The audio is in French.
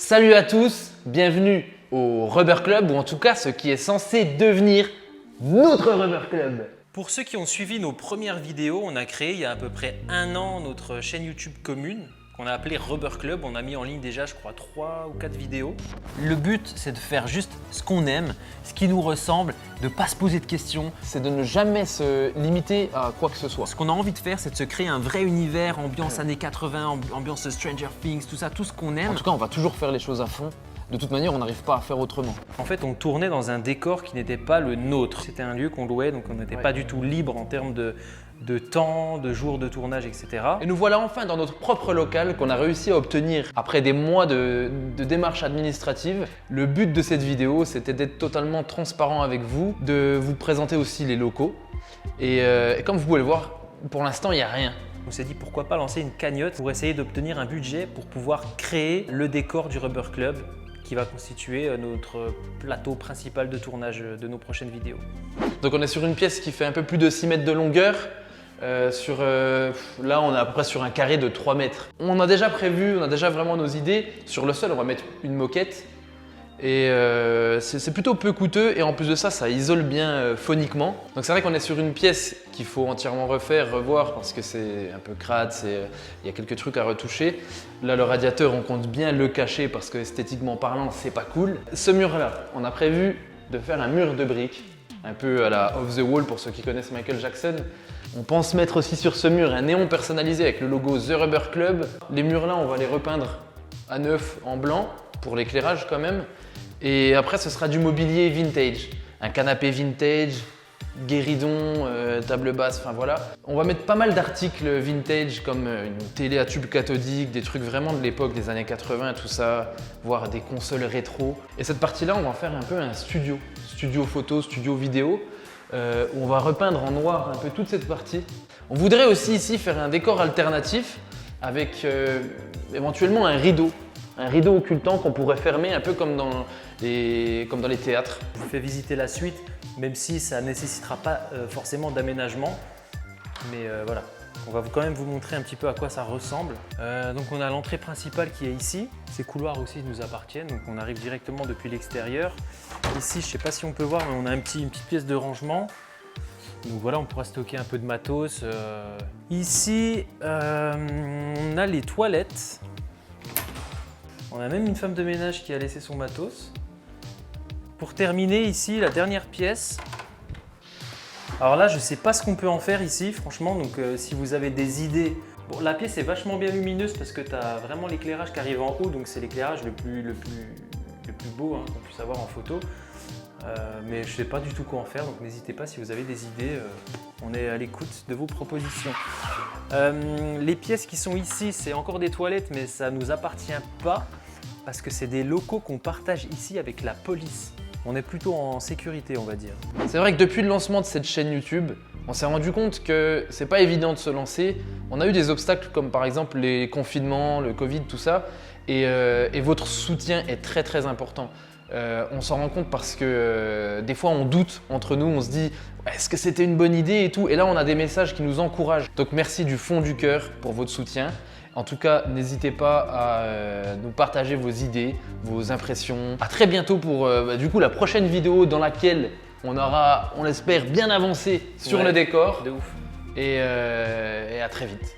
Salut à tous, bienvenue au Rubber Club, ou en tout cas ce qui est censé devenir notre Rubber Club. Pour ceux qui ont suivi nos premières vidéos, on a créé il y a à peu près un an notre chaîne YouTube commune qu'on a appelée Rubber Club. On a mis en ligne déjà, je crois, 3 ou 4 vidéos. Le but, c'est de faire juste ce qu'on aime, ce qui nous ressemble, de ne pas se poser de questions. C'est de ne jamais se limiter à quoi que ce soit. Ce qu'on a envie de faire, c'est de se créer un vrai univers, ambiance années 80, ambiance Stranger Things, tout ça, tout ce qu'on aime. En tout cas, on va toujours faire les choses à fond. De toute manière, on n'arrive pas à faire autrement. En fait, on tournait dans un décor qui n'était pas le nôtre. C'était un lieu qu'on louait, donc on n'était pas du tout libre en termes de temps, de jours de tournage, etc. Et nous voilà enfin dans notre propre local qu'on a réussi à obtenir après des mois de démarches administratives. Le but de cette vidéo, c'était d'être totalement transparent avec vous, de vous présenter aussi les locaux. Et comme vous pouvez le voir, pour l'instant, il n'y a rien. On s'est dit pourquoi pas lancer une cagnotte pour essayer d'obtenir un budget pour pouvoir créer le décor du Rubber Club qui va constituer notre plateau principal de tournage de nos prochaines vidéos. Donc on est sur une pièce qui fait un peu plus de 6 mètres de longueur. Là, on est à peu près sur un carré de 3 mètres. On a déjà prévu, on a déjà vraiment nos idées. Sur le sol, on va mettre une moquette. Et c'est plutôt peu coûteux et en plus de ça, ça isole bien phoniquement. Donc c'est vrai qu'on est sur une pièce qu'il faut entièrement refaire, revoir parce que c'est un peu crade, il y a quelques trucs à retoucher. Là, le radiateur, on compte bien le cacher parce que esthétiquement parlant, c'est pas cool. Ce mur-là, on a prévu de faire un mur de briques, un peu à la Off the Wall pour ceux qui connaissent Michael Jackson. On pense mettre aussi sur ce mur un néon personnalisé avec le logo The Rubber Club. Les murs là, on va les repeindre à neuf en blanc pour l'éclairage quand même. Et après, ce sera du mobilier vintage. Un canapé vintage, guéridon, table basse, enfin voilà. On va mettre pas mal d'articles vintage comme une télé à tube cathodique, des trucs vraiment de l'époque des années 80, tout ça, voire des consoles rétro. Et cette partie-là, on va faire un peu un studio photo, studio vidéo, où on va repeindre en noir un peu toute cette partie. On voudrait aussi ici faire un décor alternatif avec éventuellement un rideau occultant qu'on pourrait fermer un peu comme dans les théâtres. Je vous fais visiter la suite, même si ça ne nécessitera pas forcément d'aménagement. Mais voilà, on va quand même vous montrer un petit peu à quoi ça ressemble. Donc on a l'entrée principale qui est ici. Ces couloirs aussi nous appartiennent, donc on arrive directement depuis l'extérieur. Ici, je ne sais pas si on peut voir, mais on a une petite pièce de rangement. Donc voilà, on pourra stocker un peu de matos. Ici, on a les toilettes. On a même une femme de ménage qui a laissé son matos. Pour terminer ici, la dernière pièce. Alors là, je ne sais pas ce qu'on peut en faire ici, franchement. Donc si vous avez des idées. Bon, la pièce est vachement bien lumineuse parce que tu as vraiment l'éclairage qui arrive en haut. Donc c'est l'éclairage le plus beau qu'on puisse avoir en photo. Mais je ne sais pas du tout quoi en faire. Donc n'hésitez pas si vous avez des idées. On est à l'écoute de vos propositions. Les pièces qui sont ici, c'est encore des toilettes, mais ça ne nous appartient pas. Parce que c'est des locaux qu'on partage ici avec la police. On est plutôt en sécurité, on va dire. C'est vrai que depuis le lancement de cette chaîne YouTube, on s'est rendu compte que c'est pas évident de se lancer. On a eu des obstacles comme par exemple les confinements, le Covid, tout ça. Et votre soutien est très très important. On s'en rend compte parce que des fois on doute entre nous, on se dit est-ce que c'était une bonne idée et tout. Et là on a des messages qui nous encouragent. Donc merci du fond du cœur pour votre soutien. En tout cas, n'hésitez pas à nous partager vos idées, vos impressions. À très bientôt pour du coup la prochaine vidéo dans laquelle on aura, on l'espère, bien avancé sur le décor. De ouf. Et à très vite.